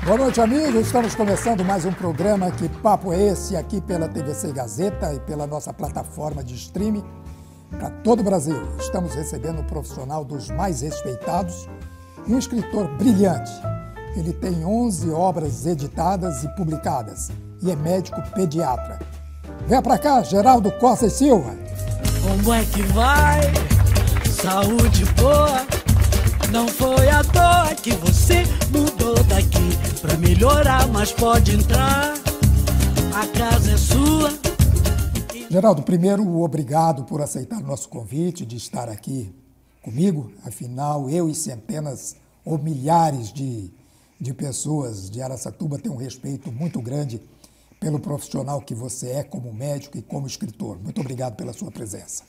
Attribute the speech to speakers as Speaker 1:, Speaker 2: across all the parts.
Speaker 1: Boa noite, amigos. Estamos começando mais um programa Que Papo é Esse? Aqui pela TVC Gazeta e pela nossa plataforma de streaming para todo o Brasil. Estamos recebendo um profissional dos mais respeitados e um escritor brilhante. Ele tem 11 obras editadas e publicadas e é médico pediatra. Venha para cá, Geraldo Costa e Silva.
Speaker 2: Como é que vai? Saúde boa. Não foi à toa que você mudou daqui pra melhorar, mas pode entrar, a casa é sua.
Speaker 1: Geraldo, primeiro, obrigado por aceitar o nosso convite de estar aqui comigo. Afinal, eu e centenas ou milhares de pessoas de Araçatuba têm um respeito muito grande pelo profissional que você é como médico e como escritor. Muito obrigado pela sua presença.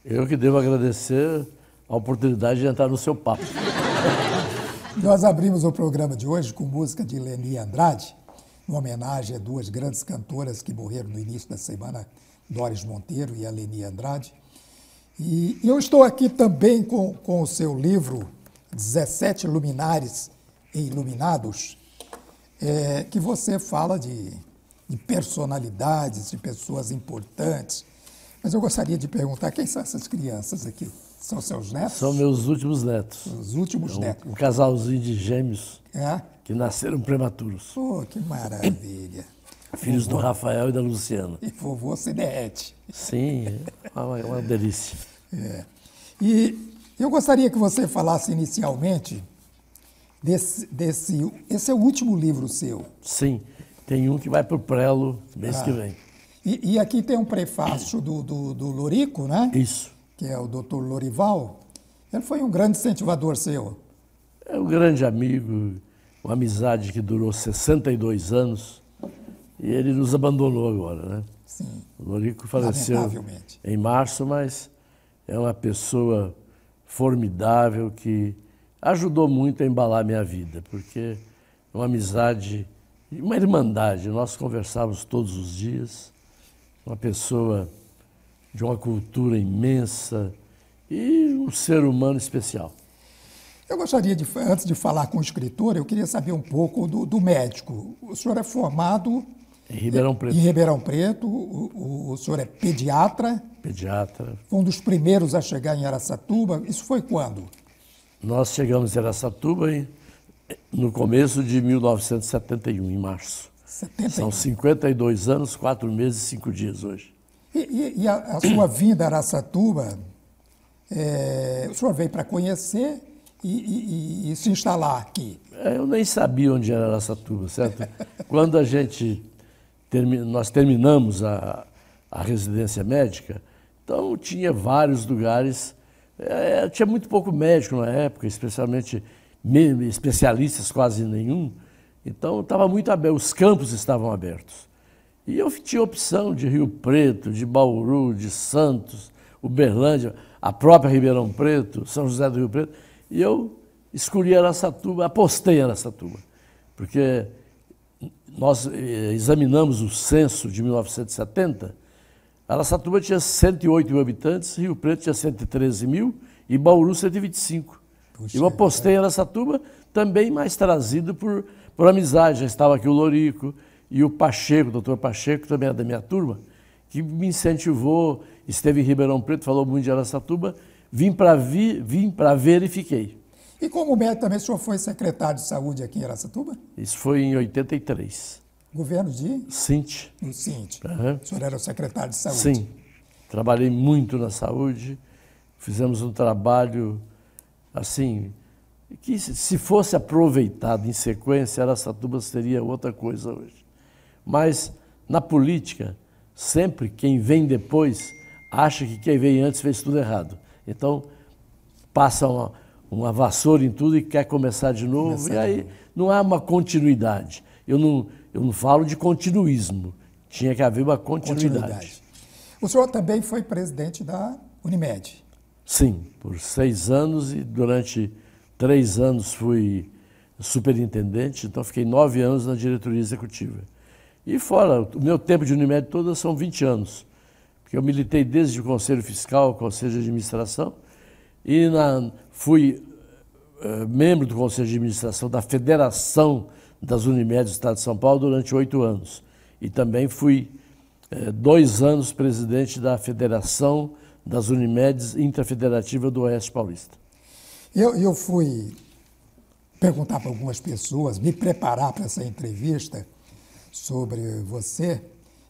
Speaker 3: Eu que devo agradecer a oportunidade de entrar no seu papo.
Speaker 1: Nós abrimos o programa de hoje com música de Leni Andrade, em homenagem a duas grandes cantoras que morreram no início da semana, Doris Monteiro e a Leni Andrade. E eu estou aqui também com o seu livro 17 Luminares e Iluminados, que você fala de personalidades, de pessoas importantes. Mas eu gostaria de perguntar, quem são essas crianças aqui? São seus netos?
Speaker 3: São meus últimos netos.
Speaker 1: Os últimos netos.
Speaker 3: Um casalzinho de gêmeos que nasceram prematuros.
Speaker 1: Oh, que maravilha.
Speaker 3: Filhos do Rafael e da Luciana.
Speaker 1: E vovô se derrete.
Speaker 3: Sim, é uma delícia.
Speaker 1: E eu gostaria que você falasse inicialmente esse é o último livro seu.
Speaker 3: Sim, tem um que vai para o Prelo mês que vem.
Speaker 1: E aqui tem um prefácio do Lorico, né?
Speaker 3: Isso.
Speaker 1: Que é o Dr. Lorival. Ele foi um grande incentivador seu.
Speaker 3: É um grande amigo, uma amizade que durou 62 anos e ele nos abandonou agora, né?
Speaker 1: Sim.
Speaker 3: O Lorico faleceu em março, mas é uma pessoa formidável que ajudou muito a embalar minha vida, porque é uma amizade, uma irmandade. Nós conversávamos todos os dias, uma pessoa de uma cultura imensa e um ser humano especial.
Speaker 1: Eu gostaria, antes de falar com o escritor, eu queria saber um pouco do médico. O senhor é formado
Speaker 3: em Ribeirão Preto.
Speaker 1: Em Ribeirão Preto, o senhor é pediatra.
Speaker 3: Pediatra.
Speaker 1: Foi um dos primeiros a chegar em Araçatuba. Isso foi quando?
Speaker 3: Nós chegamos em Araçatuba no começo de 1971, em março.
Speaker 1: 71.
Speaker 3: São 52 anos, 4 meses e 5 dias hoje.
Speaker 1: E a sua vinda a Araçatuba, o senhor veio para conhecer e se instalar aqui?
Speaker 3: Eu nem sabia onde era Araçatuba, certo? Quando nós terminamos a residência médica, então tinha vários lugares, tinha muito pouco médico na época, especialmente especialistas quase nenhum, então estava muito aberto, os campos estavam abertos. E eu tinha opção de Rio Preto, de Bauru, de Santos, Uberlândia, a própria Ribeirão Preto, São José do Rio Preto. E eu escolhi Araçatuba, apostei em Araçatuba, porque nós examinamos o censo de 1970, Araçatuba tinha 108 mil habitantes, Rio Preto tinha 113 mil e Bauru 125. Puxa, eu apostei em Araçatuba, também mais trazido por amizade. Já estava aqui o Lorico, e o Pacheco, o doutor Pacheco, também é da minha turma, que me incentivou, esteve em Ribeirão Preto, falou muito de Araçatuba, vim para ver e fiquei.
Speaker 1: E como médico também, o senhor foi secretário de saúde aqui em Araçatuba?
Speaker 3: Isso foi em 83.
Speaker 1: Governo de?
Speaker 3: Cinti.
Speaker 1: No Cinti.
Speaker 3: Uhum.
Speaker 1: O senhor era o secretário de saúde?
Speaker 3: Sim. Trabalhei muito na saúde, fizemos um trabalho, assim, que se fosse aproveitado em sequência, Araçatuba seria outra coisa hoje. Mas, na política, sempre quem vem depois acha que quem veio antes fez tudo errado. Então, passa uma vassoura em tudo e quer começar de novo. E aí não há uma continuidade. Eu não falo de continuismo. Tinha que haver uma continuidade.
Speaker 1: O senhor também foi presidente da Unimed?
Speaker 3: Sim, por 6 anos e durante 3 anos fui superintendente, então fiquei 9 anos na diretoria executiva. E fora, o meu tempo de Unimed toda são 20 anos, porque eu militei desde o Conselho Fiscal, Conselho de Administração, e fui membro do Conselho de Administração da Federação das Unimed do Estado de São Paulo durante 8 anos. E também fui 2 anos presidente da Federação das Unimedes Intrafederativa do Oeste Paulista.
Speaker 1: Eu fui perguntar para algumas pessoas, me preparar para essa entrevista sobre você,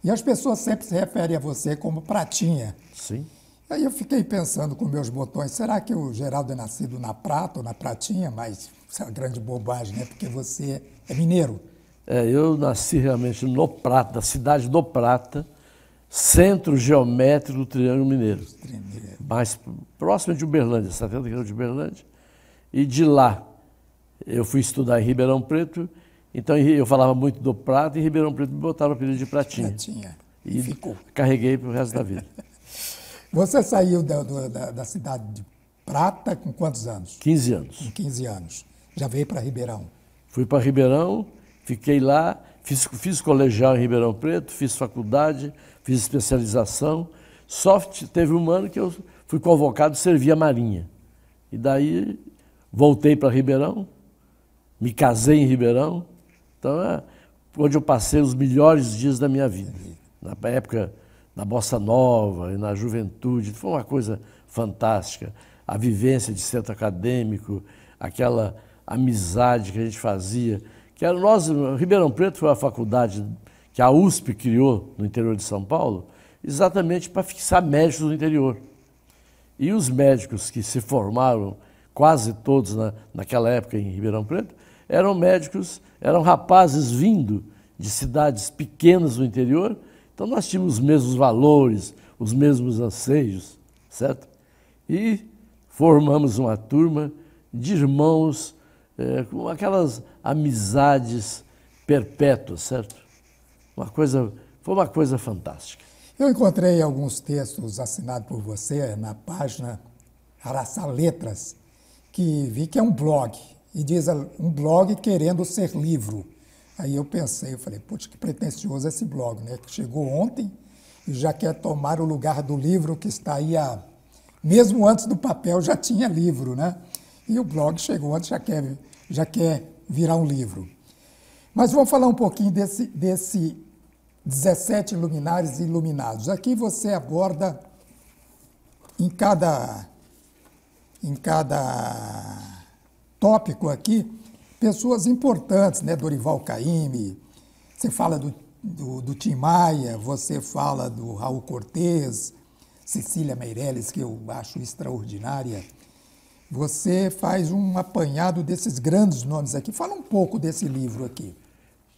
Speaker 1: e as pessoas sempre se referem a você como Pratinha.
Speaker 3: Sim.
Speaker 1: Aí eu fiquei pensando com meus botões, será que o Geraldo é nascido na Prata ou na Pratinha? Mas isso é uma grande bobagem, né? Porque você é mineiro.
Speaker 3: Eu nasci realmente no Prata, da cidade do Prata, centro geométrico do Triângulo Mineiro. Mais próximo de Uberlândia, 70 km de Uberlândia. E de lá eu fui estudar em Ribeirão Preto, então eu falava muito do Prata e Ribeirão Preto me botaram o apelido de Pratinha.
Speaker 1: Pratinha.
Speaker 3: E
Speaker 1: ficou.
Speaker 3: Carreguei para o resto da vida.
Speaker 1: Você saiu da cidade de Prata com quantos anos?
Speaker 3: 15 anos.
Speaker 1: Com 15 anos. Já veio para Ribeirão?
Speaker 3: Fui para Ribeirão, fiquei lá, fiz colegial em Ribeirão Preto, fiz faculdade, fiz especialização. Só teve um ano que eu fui convocado a servir a Marinha. E daí voltei para Ribeirão, me casei em Ribeirão. Então é onde eu passei os melhores dias da minha vida. Na época da Bossa Nova e na juventude, foi uma coisa fantástica. A vivência de centro acadêmico, aquela amizade que a gente fazia. Ribeirão Preto foi a faculdade que a USP criou no interior de São Paulo, exatamente para fixar médicos no interior. E os médicos que se formaram, quase todos naquela época em Ribeirão Preto, eram rapazes vindo de cidades pequenas do interior, então nós tínhamos os mesmos valores, os mesmos anseios, certo? E formamos uma turma de irmãos com aquelas amizades perpétuas, certo? Foi uma coisa fantástica.
Speaker 1: Eu encontrei alguns textos assinados por você na página Araçá Letras, que vi que é um blog, e diz um blog querendo ser livro. Aí eu falei, putz, que pretensioso esse blog, né? Que chegou ontem e já quer tomar o lugar do livro que está aí mesmo antes do papel já tinha livro, né? E o blog chegou antes, já quer virar um livro. Mas vamos falar um pouquinho desse 17 luminares iluminados. Aqui você aborda em cada tópico aqui pessoas importantes, né? Dorival Caymmi, você fala do Tim Maia, você fala do Raul Cortez, Cecília Meirelles, que eu acho extraordinária. Você faz um apanhado desses grandes nomes aqui. Fala um pouco desse livro aqui.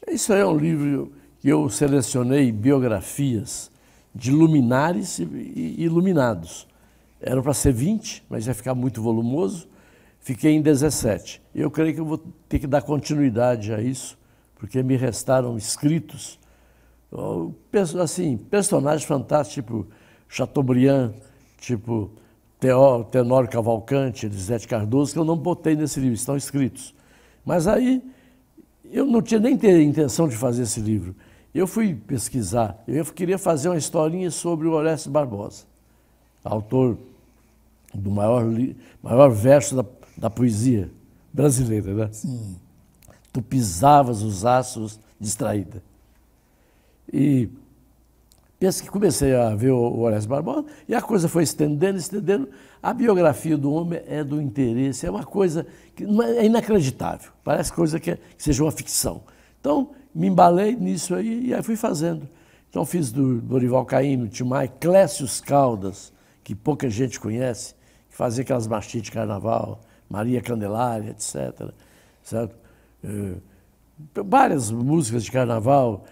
Speaker 3: Isso aí é um livro que eu selecionei biografias de luminares e iluminados. Eram para ser 20, mas ia ficar muito volumoso. Fiquei em 17. Eu creio que eu vou ter que dar continuidade a isso, porque me restaram escritos, assim, personagens fantásticos, tipo Chateaubriand, tipo Tenório Cavalcante, Elisete Cardoso, que eu não botei nesse livro, estão escritos. Mas aí eu não tinha nem intenção de fazer esse livro. Eu fui pesquisar, eu queria fazer uma historinha sobre o Orestes Barbosa, autor do maior verso da poesia brasileira, né?
Speaker 1: Sim.
Speaker 3: Tu pisavas os astros distraída. E comecei a ver o Orestes Barbosa e a coisa foi estendendo. A biografia do homem é do interesse, é uma coisa que é inacreditável, parece coisa que seja uma ficção. Então, me embalei nisso aí e aí fui fazendo. Então, fiz do Dorival Caymmi, Tim Maia, Clécio Caldas, que pouca gente conhece, que fazia aquelas marchinhas de carnaval, Maria Candelária, etc. Certo? Várias músicas de carnaval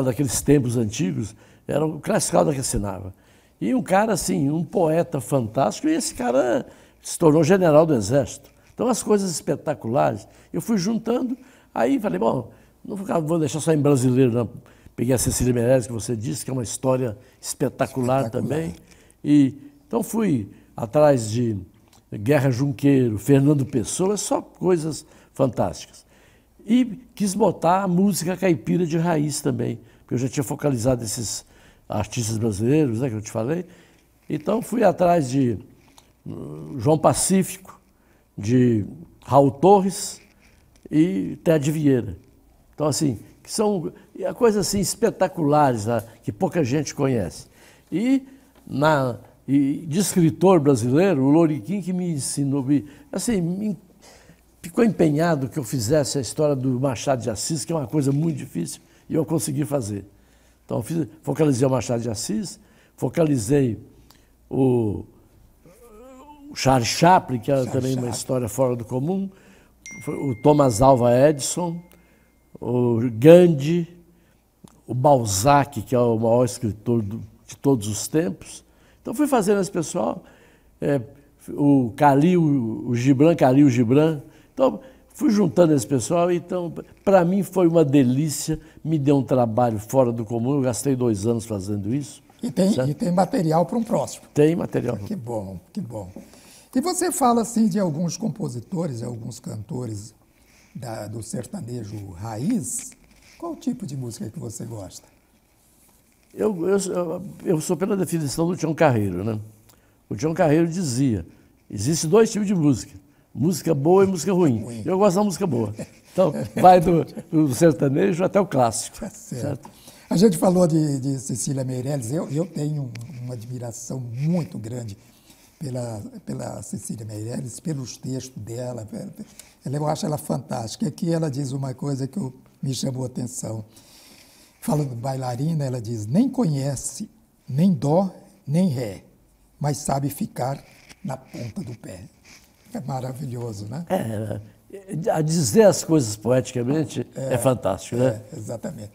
Speaker 3: daqueles tempos antigos, era o Clécio Caldas que assinava. E um cara assim, um poeta fantástico, e esse cara se tornou general do Exército. Então, as coisas espetaculares, eu fui juntando, aí falei, bom, não vou deixar só em brasileiro, não. Peguei a Cecília Meirelles, que você disse, que é uma história espetacular também. E, então, fui atrás de Guerra Junqueiro, Fernando Pessoa, só coisas fantásticas. E quis botar a música caipira de raiz também, porque eu já tinha focalizado esses artistas brasileiros, né, que eu te falei. Então, fui atrás de João Pacífico, de Raul Torres e Ted Vieira. Então, assim, que são coisas assim, espetaculares, né, que pouca gente conhece. E de escritor brasileiro, o Loriquim que me ensinou, assim, ficou empenhado que eu fizesse a história do Machado de Assis, que é uma coisa muito difícil, e eu consegui fazer. Então, focalizei o Machado de Assis, focalizei o Charles Chaplin, que era também uma história fora do comum, o Thomas Alva Edison, o Gandhi, o Balzac, que é o maior escritor de todos os tempos. Então, fui fazendo esse pessoal, o Khalil Gibran. Então, fui juntando esse pessoal. Então, para mim, foi uma delícia, me deu um trabalho fora do comum. Eu gastei 2 anos fazendo isso.
Speaker 1: E tem material para um próximo.
Speaker 3: Tem material.
Speaker 1: Que bom, que bom. E você fala assim de alguns compositores, alguns cantores do sertanejo raiz. Qual tipo de música que você gosta? Eu sou pela definição do Tião Carreiro, né? O Tião Carreiro dizia, existem 2 tipos de música, música boa e música ruim. Eu gosto da música boa. Então, vai do sertanejo até o clássico. Certo? A gente falou de Cecília Meirelles. Eu tenho uma admiração muito grande pela Cecília Meirelles, pelos textos dela. Eu acho ela fantástica. Aqui ela diz uma coisa que me chamou a atenção. Falando bailarina, ela diz, nem conhece nem dó, nem ré, mas sabe ficar na ponta do pé. É maravilhoso, né?
Speaker 3: A dizer as coisas poeticamente é fantástico, né?
Speaker 1: Exatamente.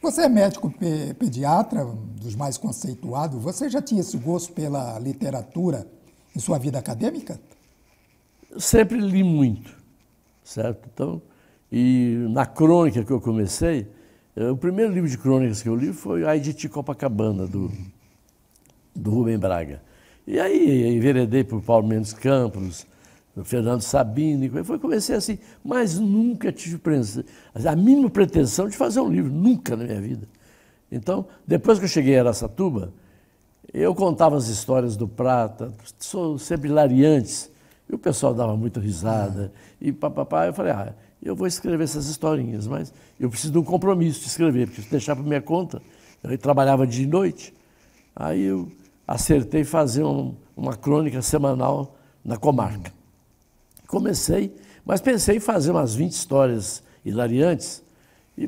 Speaker 1: Você é médico pediatra, dos mais conceituados. Você já tinha esse gosto pela literatura em sua vida acadêmica?
Speaker 3: Eu sempre li muito, certo? Então, e na crônica que eu comecei, o primeiro livro de crônicas que eu li foi Aiditi Copacabana, do Rubem Braga. E aí enveredei por Paulo Mendes Campos, Fernando Sabino, comecei assim, mas nunca tive a mínima pretensão de fazer um livro, nunca na minha vida. Então, depois que eu cheguei a Araçatuba, eu contava as histórias do Prata, sou sempre hilariantes, e o pessoal dava muita risada, e papapá, eu falei, eu vou escrever essas historinhas, mas eu preciso de um compromisso de escrever, porque se deixar por minha conta, eu trabalhava dia e noite, aí eu acertei fazer uma crônica semanal na comarca. Comecei, mas pensei em fazer umas 20 histórias hilariantes,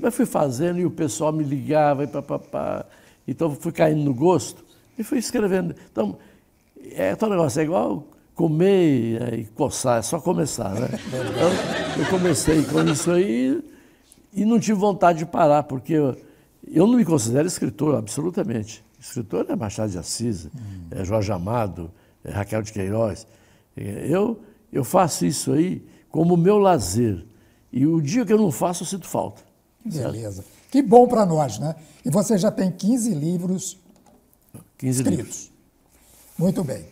Speaker 3: mas fui fazendo e o pessoal me ligava e papapá, então fui caindo no gosto e fui escrevendo. Então, todo negócio é igual comer e coçar, é só começar, né? Então, eu comecei com isso aí e não tive vontade de parar, porque eu não me considero escritor, absolutamente. Escritor é Machado de Assis, é Jorge Amado, é Raquel de Queiroz. Eu faço isso aí como meu lazer. E o dia que eu não faço, eu sinto falta.
Speaker 1: Beleza. Certo? Que bom para nós, né? E você já tem 15 livros
Speaker 3: 15
Speaker 1: escritos.
Speaker 3: Livros.
Speaker 1: Muito bem.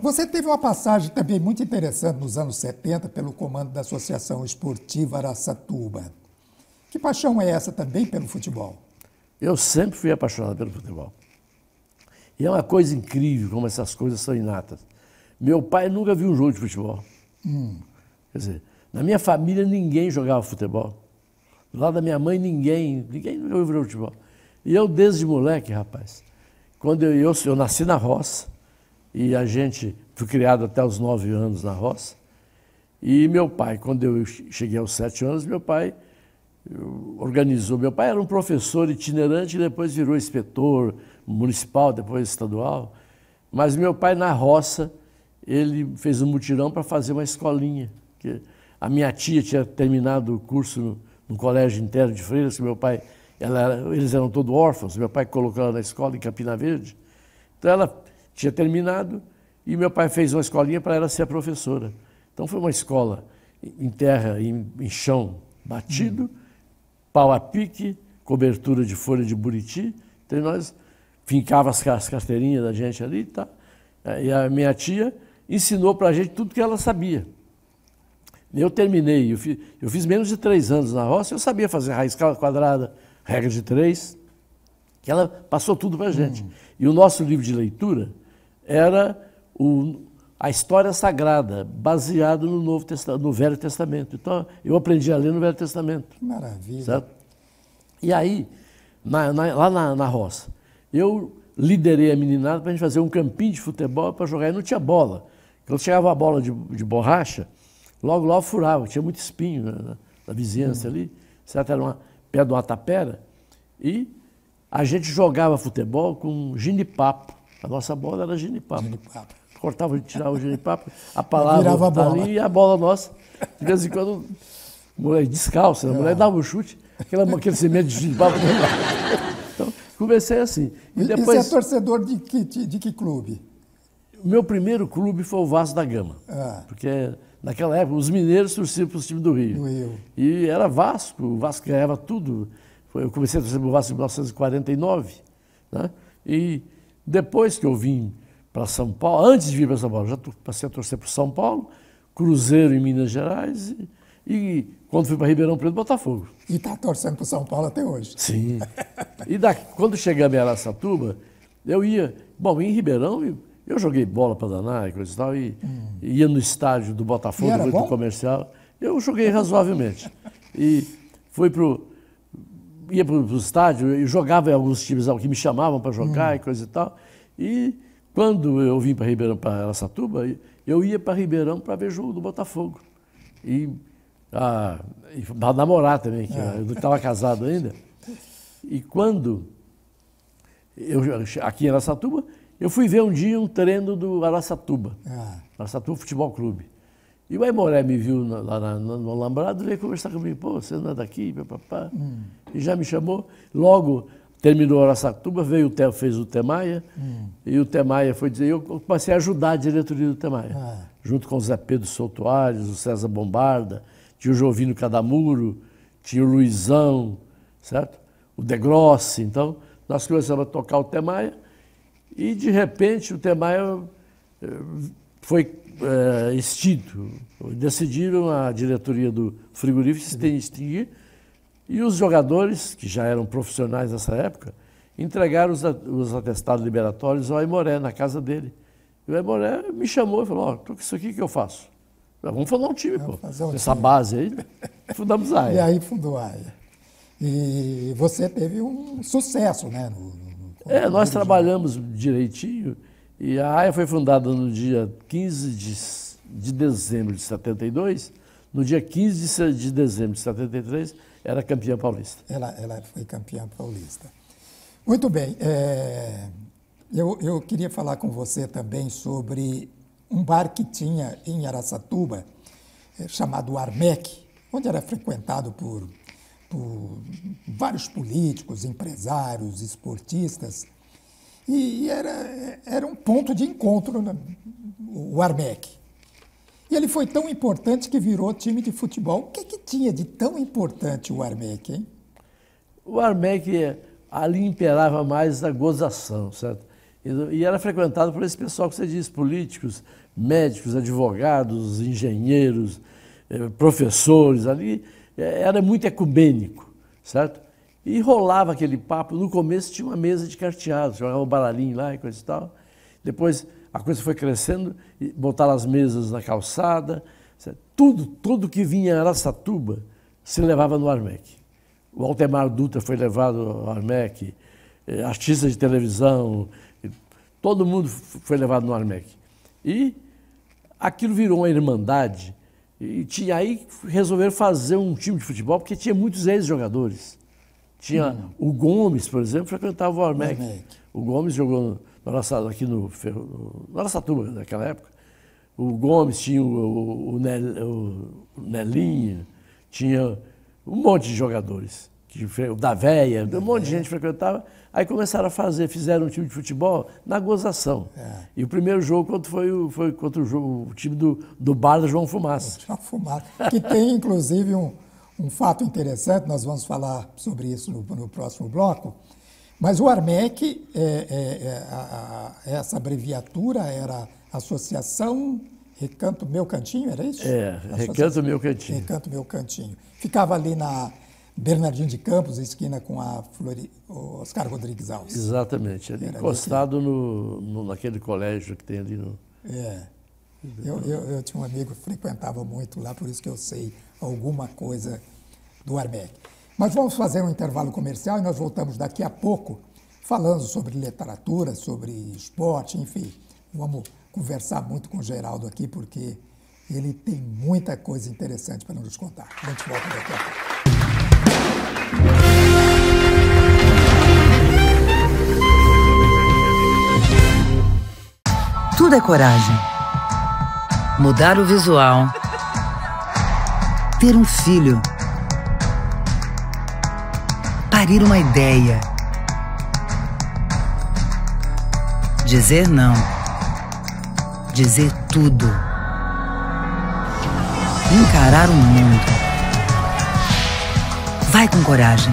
Speaker 1: Você teve uma passagem também muito interessante nos anos 70 pelo comando da Associação Esportiva Araçatuba. Que paixão é essa também pelo futebol?
Speaker 3: Eu sempre fui apaixonado pelo futebol. E é uma coisa incrível como essas coisas são inatas. Meu pai nunca viu um jogo de futebol. Quer dizer, na minha família ninguém jogava futebol. Do lado da minha mãe ninguém nunca viu futebol. E eu desde moleque, rapaz, quando eu nasci na roça, e fui criado até os 9 anos na roça, e meu pai, quando eu cheguei aos 7 anos, meu pai organizou. Meu pai era um professor itinerante e depois virou inspetor municipal, depois estadual. Mas meu pai, na roça, ele fez um mutirão para fazer uma escolinha. Que a minha tia tinha terminado o curso no colégio interno de Freiras, que meu pai, eles eram todos órfãos, meu pai colocou ela na escola em Campina Verde. Então ela tinha terminado e meu pai fez uma escolinha para ela ser a professora. Então foi uma escola em terra, em chão batido, pau a pique, cobertura de folha de buriti. Então nós fincava as carteirinhas da gente ali, tá? E a minha tia ensinou para a gente tudo que ela sabia. Eu terminei, eu fiz menos de 3 anos na roça, eu sabia fazer raiz quadrada, regra de 3, que ela passou tudo para a gente. E o nosso livro de leitura era a história sagrada, baseado no Velho Testamento. Então, eu aprendi a ler no Velho Testamento.
Speaker 1: Que maravilha.
Speaker 3: Certo? E aí, lá na roça, eu liderei a meninada para a gente fazer um campinho de futebol para jogar. E não tinha bola. Quando chegava a bola de borracha, logo furava, tinha muito espinho na vizinhança ali. Certo? Era perto de uma tapera. E a gente jogava futebol com ginipapo. A nossa bola era ginipapo. Cortava, tirava o ginipapo, a palavra tá ali e a bola nossa. De vez em quando, mulher descalça, a mulher dava um chute, aquele semente de ginipapo. Então, comecei assim.
Speaker 1: E depois... você é torcedor de que clube?
Speaker 3: O meu primeiro clube foi o Vasco da Gama. Porque naquela época os mineiros torciam para os times do Rio. E era Vasco, o Vasco ganhava tudo. Eu comecei a torcer para o Vasco em 1949. Né? E depois que eu vim para São Paulo, antes de vir para São Paulo, já passei a torcer para São Paulo, Cruzeiro em Minas Gerais e quando fui para Ribeirão Preto, Botafogo.
Speaker 1: E está torcendo para São Paulo até hoje.
Speaker 3: Sim. E quando chegamos em Araçatuba, eu ia... Bom, em Ribeirão, eu joguei bola para danar e coisa e tal, e ia no estádio do Botafogo, do comercial. Eu joguei razoavelmente. E ia para o estádio e jogava em alguns times que me chamavam para jogar e coisa e tal. E quando eu vim para Ribeirão, para Araçatuba, eu ia para Ribeirão para ver jogo do Botafogo. E para namorar também, que eu não estava casado ainda. E quando aqui em Araçatuba, eu fui ver um dia um treino do Araçatuba, Araçatuba Futebol Clube. E o Aimoré me viu lá no Alambrado e veio conversar comigo. Pô, você não é daqui, papapá. E já me chamou. Logo terminou o Araçatuba, fez o Temaia. E o Temaia foi dizer, eu comecei a ajudar a diretoria do Temaia. Junto com o Zé Pedro Souto Aires, o César Bombarda, tinha o Jovino Cadamuro, tinha o Luizão, certo? O De Grossi. Então, nós começamos a tocar o Temaia. E, de repente, o Temaia foi extinto. Decidiram a diretoria do frigorífico se extinguir e os jogadores, que já eram profissionais nessa época, entregaram os atestados liberatórios ao Aimoré, na casa dele. E o Aimoré me chamou e falou, tô com isso aqui que eu faço. Vamos fundar um time, essa base aí. Fundamos a AIA.
Speaker 1: E aí fundou a AIA. E você teve um sucesso, né?
Speaker 3: Nós trabalhamos direitinho. E a AIA foi fundada no dia 15 de dezembro de 72. No dia 15 de dezembro de 73, era campeã paulista.
Speaker 1: Ela foi campeã paulista. Muito bem. Eu queria falar com você também sobre um bar que tinha em Araçatuba, chamado Armec, onde era frequentado por vários políticos, empresários, esportistas. E era um ponto de encontro, o Armec. E ele foi tão importante que virou time de futebol. O que tinha de tão importante o Armec, hein?
Speaker 3: O Armec, ali imperava mais a gozação, certo? E era frequentado por esse pessoal que você diz, políticos, médicos, advogados, engenheiros, professores, ali era muito ecumênico, certo? E rolava aquele papo. No começo tinha uma mesa de carteado, jogava um baralhinho lá e coisa e tal. Depois a coisa foi crescendo, botaram as mesas na calçada. Certo? Tudo que vinha em Araçatuba se levava no Armec. O Altemar Dutra foi levado ao Armec, artistas de televisão, todo mundo foi levado no Armec. E aquilo virou uma irmandade. E aí resolveram fazer um time de futebol, porque tinha muitos ex-jogadores. Tinha o Gomes, por exemplo, frequentava o Armec. O Gomes jogou aqui no Araçatuba, naquela época. O Gomes tinha o Nelinho, tinha um monte de jogadores. O da Véia, um monte de gente frequentava. Aí começaram fizeram um time de futebol na gozação. E o primeiro jogo foi contra o time do bar da João Fumaça.
Speaker 1: João Fumaça, que tem inclusive um fato interessante, nós vamos falar sobre isso no próximo bloco, mas o Armec, essa abreviatura era Associação Recanto Meu Cantinho, era isso?
Speaker 3: Recanto Meu Cantinho.
Speaker 1: Recanto Meu Cantinho. Ficava ali na Bernardino de Campos, esquina com a Oscar Rodrigues Alves.
Speaker 3: Exatamente, ali encostado naquele colégio que tem ali no...
Speaker 1: Eu tinha um amigo que frequentava muito lá, por isso que eu sei alguma coisa do Armec. Mas vamos fazer um intervalo comercial e nós voltamos daqui a pouco falando sobre literatura, sobre esporte, enfim. Vamos conversar muito com o Geraldo aqui, porque ele tem muita coisa interessante para nos contar. A gente volta daqui a pouco.
Speaker 4: Tudo é coragem. Mudar o visual. Ter um filho. Parir uma ideia. Dizer não. Dizer tudo. Encarar o mundo. Vai com coragem.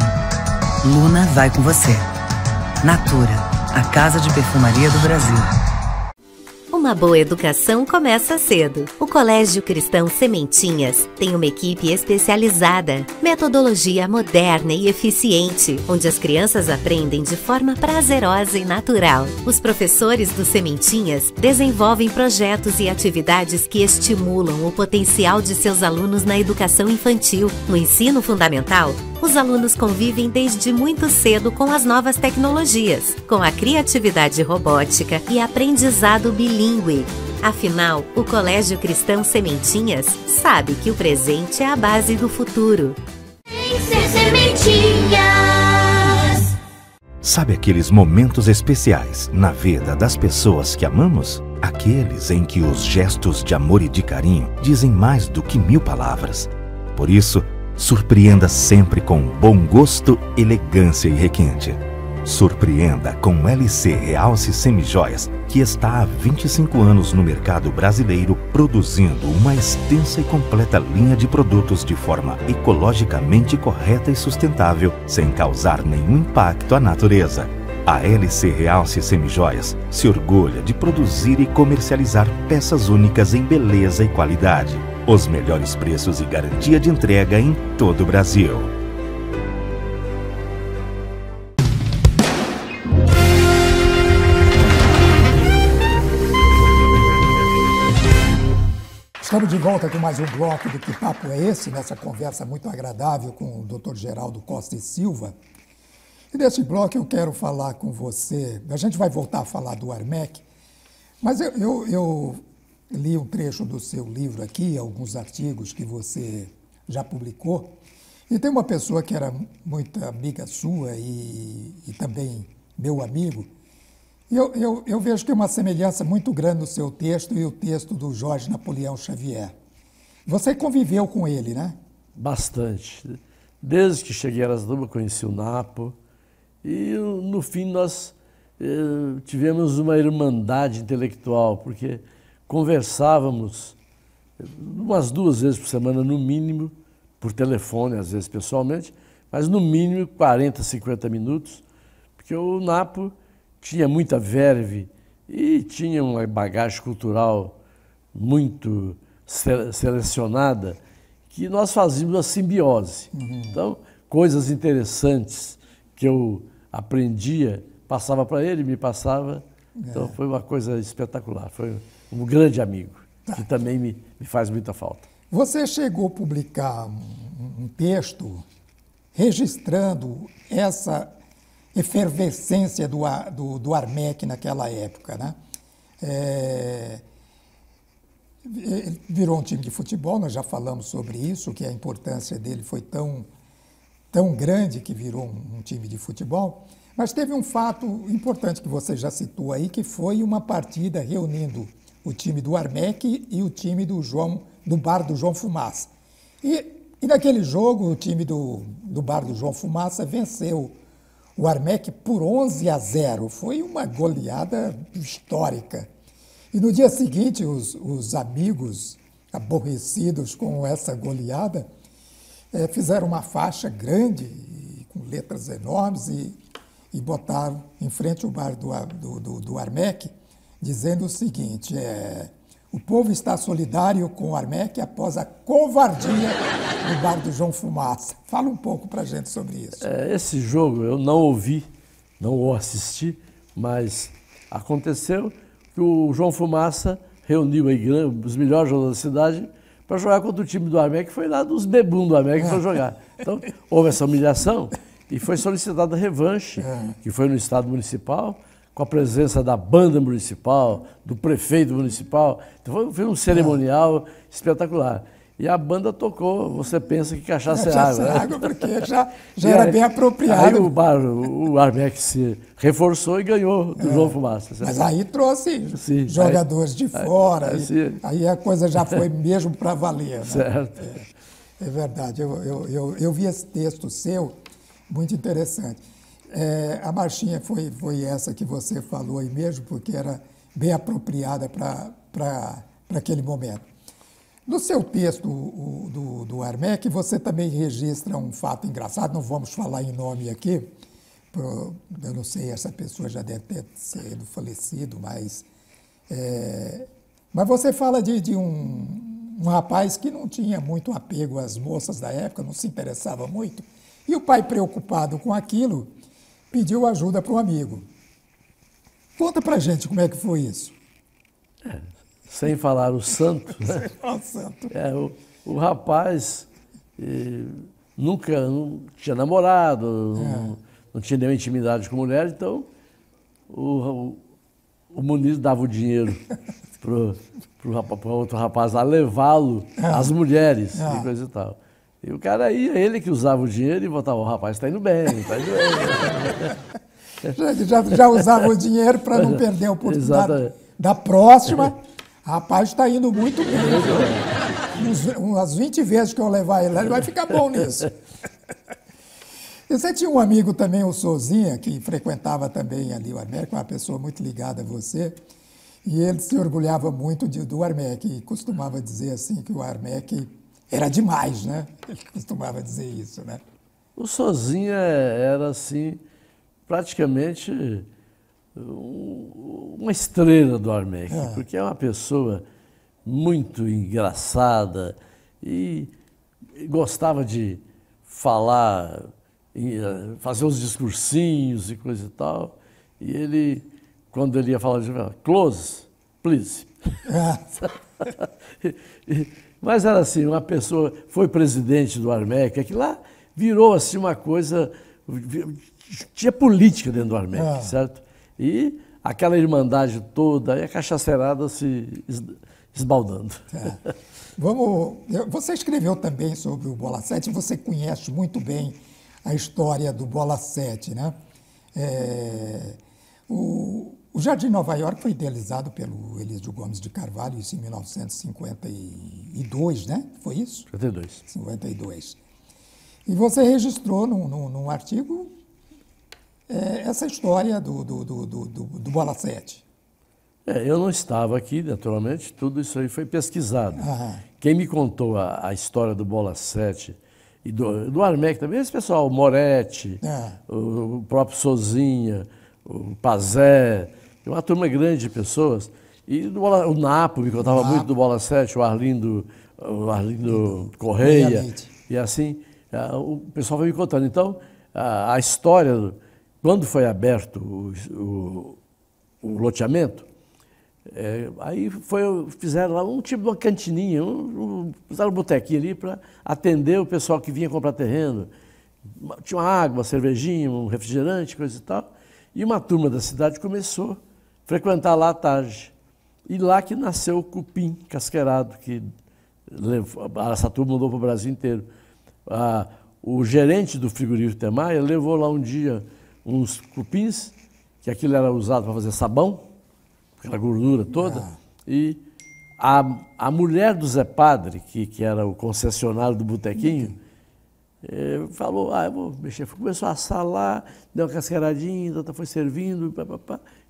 Speaker 4: Luna vai com você. Natura, a casa de perfumaria do Brasil.
Speaker 5: Uma boa educação começa cedo. O Colégio Cristão Sementinhas tem uma equipe especializada, metodologia moderna e eficiente, onde as crianças aprendem de forma prazerosa e natural. Os professores do Sementinhas desenvolvem projetos e atividades que estimulam o potencial de seus alunos na educação infantil. No ensino fundamental, os alunos convivem desde muito cedo com as novas tecnologias, com a criatividade robótica e aprendizado bilíngue. Afinal, o Colégio Cristão Sementinhas sabe que o presente é a base do futuro.
Speaker 6: Sementinhas!
Speaker 7: Sabe aqueles momentos especiais na vida das pessoas que amamos? Aqueles em que os gestos de amor e de carinho dizem mais do que 1000 palavras. Por isso, surpreenda sempre com bom gosto, elegância e requinte. Surpreenda com LC Realce Semijoias, que está há 25 anos no mercado brasileiro produzindo uma extensa e completa linha de produtos de forma ecologicamente correta e sustentável, sem causar nenhum impacto à natureza. A LC Realce Semijoias se orgulha de produzir e comercializar peças únicas em beleza e qualidade. Os melhores preços e garantia de entrega em todo o Brasil.
Speaker 1: Estamos de volta com mais um bloco do Que Papo é Esse, nessa conversa muito agradável com o Dr. Geraldo Costa e Silva. E nesse bloco eu quero falar com você, a gente vai voltar a falar do Armec, mas eu li um trecho do seu livro aqui, alguns artigos que você já publicou, e tem uma pessoa que era muito amiga sua e também meu amigo. Eu vejo que tem uma semelhança muito grande no seu texto e o texto do Jorge Napoleão Xavier. Você conviveu com ele, né?
Speaker 3: Bastante. Desde que cheguei a Araçatuba, conheci o Napo e no fim nós tivemos uma irmandade intelectual, porque conversávamos umas 2 vezes por semana, no mínimo, por telefone, às vezes pessoalmente, mas no mínimo 40, 50 minutos, porque o Napo tinha muita verve e tinha uma bagagem cultural muito selecionada, que nós fazíamos a simbiose. Então, coisas interessantes que eu aprendia, passava para ele, me passava. Então, foi uma coisa espetacular. Foi um grande amigo, que também me faz muita falta.
Speaker 1: Você chegou a publicar um texto registrando essa efervescência do Armec naquela época, né? Virou um time de futebol, nós já falamos sobre isso, que a importância dele foi tão grande que virou um time de futebol. Mas teve um fato importante que você já citou aí, que foi uma partida reunindo o time do Armec e o time do bar do João Fumaça. E naquele jogo, o time do bar do João Fumaça venceu o Armec por 11-0. Foi uma goleada histórica. E no dia seguinte, os amigos, aborrecidos com essa goleada, fizeram uma faixa grande, com letras enormes, e botaram em frente ao bar do Armec, dizendo o seguinte: o povo está solidário com o Armec após a covardia do bar do João Fumaça. Fala um pouco para a gente sobre isso.
Speaker 3: Esse jogo eu não ouvi, não o assisti, mas aconteceu que o João Fumaça reuniu aí os melhores jogadores da cidade para jogar contra o time do Armec, que foi lá dos bebuns do Armec que foi jogar. Então, houve essa humilhação e foi solicitada a revanche, que foi no Estado Municipal, com a presença da banda municipal, do prefeito municipal. Então, foi um cerimonial espetacular. E a banda tocou, você pensa que cachaça é água.
Speaker 1: Né? Água, porque já era bem apropriado.
Speaker 3: Aí o Armec se reforçou e ganhou do João Fumaça.
Speaker 1: Mas aí trouxe jogadores de fora, aí a coisa já foi mesmo para valer. Né?
Speaker 3: Certo.
Speaker 1: É verdade, eu vi esse texto seu, muito interessante. A marchinha foi essa que você falou aí mesmo, porque era bem apropriada para aquele momento. No seu texto do Armec, você também registra um fato engraçado, não vamos falar em nome aqui, eu não sei, essa pessoa já deve ter sido falecido, mas você fala de um rapaz que não tinha muito apego às moças da época, não se interessava muito, e o pai, preocupado com aquilo, pediu ajuda para um amigo. Conta pra gente como é que foi isso.
Speaker 3: Sem falar o santo, né?
Speaker 1: Sem falar o santo.
Speaker 3: O rapaz nunca tinha namorado, não tinha nenhuma intimidade com mulher, então o Muniz dava o dinheiro para outro rapaz lá levá-lo às mulheres e coisa e tal. E o cara ia, ele que usava o dinheiro e botava, o rapaz está indo bem, está indo bem.
Speaker 1: já usava o dinheiro para não perder a oportunidade da próxima. Rapaz, está indo muito bem. Umas 20 vezes que eu levar ele lá, ele vai ficar bom nisso. E você tinha um amigo também, o Sozinha, que frequentava também ali o Armec, uma pessoa muito ligada a você, e ele se orgulhava muito do Armec, e costumava dizer assim que o Armec era demais, né? Ele costumava dizer isso, né?
Speaker 3: O Sozinha era, assim, praticamente uma estrela do Armec, porque é uma pessoa muito engraçada e gostava de falar, fazer uns discursinhos e coisa e tal. E ele, quando ele ia falar, ele falava, close, please. Mas era assim, uma pessoa, foi presidente do Armec, que lá virou assim uma coisa, tinha política dentro do Armec, certo? E aquela irmandade toda, e a cachaceirada se esbaldando.
Speaker 1: Você escreveu também sobre o Bola 7, você conhece muito bem a história do Bola 7, né? O Jardim Nova York foi idealizado pelo Elísio Gomes de Carvalho, isso em 1952, né? Foi isso?
Speaker 3: 52.
Speaker 1: 52. E você registrou num artigo essa história do Bola 7.
Speaker 3: Eu não estava aqui, naturalmente, tudo isso aí foi pesquisado. Quem me contou a história do Bola 7 e do Armec também, esse pessoal, o Moretti, o próprio Sozinha, o Pazé, uma turma grande de pessoas. E o Napo me contava muito do Bola 7, o Arlindo Correia, e assim, o pessoal foi me contando. Então, a história, quando foi aberto o loteamento, aí fizeram lá um tipo de uma cantininha, fizeram um botequinho ali para atender o pessoal que vinha comprar terreno. Tinha uma água, uma cervejinha, um refrigerante, coisa e tal. E uma turma da cidade começou a frequentar lá à tarde. E lá que nasceu o cupim casqueirado, que essa turma mudou para o Brasil inteiro. O gerente do frigorífico Temaia levou lá um dia uns cupins, que aquilo era usado para fazer sabão, aquela gordura toda, e a mulher do Zé Padre, que era o concessionário do botequinho, falou, eu vou mexer. Começou a assar lá, deu uma casqueiradinha, foi servindo,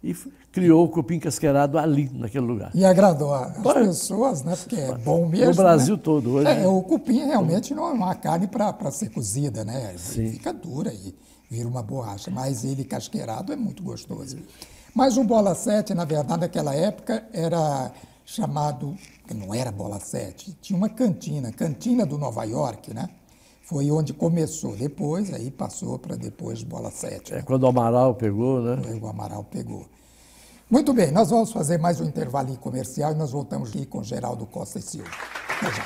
Speaker 3: e criou o cupim casqueirado ali, naquele lugar.
Speaker 1: E agradou as pessoas, né? Porque é bom mesmo.
Speaker 3: O Brasil todo hoje.
Speaker 1: O cupim realmente não é uma carne para ser cozida, né?
Speaker 3: Sim.
Speaker 1: Fica dura e vira uma borracha, mas ele casqueirado é muito gostoso. Mas o Bola 7, na verdade, naquela época era chamado, não era Bola 7, tinha uma cantina do Nova York, né? Foi onde começou. Depois, aí passou para depois Bola 7.
Speaker 3: Né? Quando o Amaral pegou, né?
Speaker 1: O Amaral pegou. Muito bem, nós vamos fazer mais um intervalinho comercial e nós voltamos aqui com Geraldo Costa e Silva. Até já.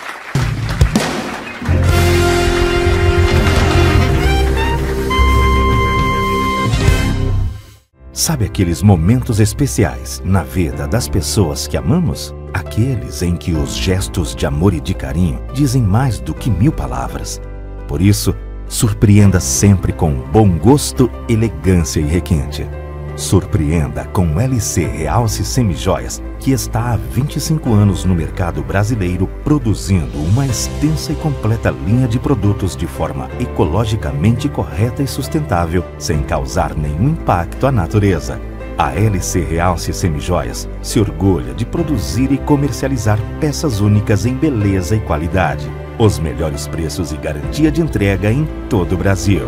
Speaker 7: Sabe aqueles momentos especiais na vida das pessoas que amamos? Aqueles em que os gestos de amor e de carinho dizem mais do que 1000 palavras. Por isso, surpreenda sempre com bom gosto, elegância e requinte. Surpreenda com LC Realce Semijoias, que está há 25 anos no mercado brasileiro produzindo uma extensa e completa linha de produtos de forma ecologicamente correta e sustentável, sem causar nenhum impacto à natureza. A LC Realce Semijoias se orgulha de produzir e comercializar peças únicas em beleza e qualidade. Os melhores preços e garantia de entrega em todo o Brasil.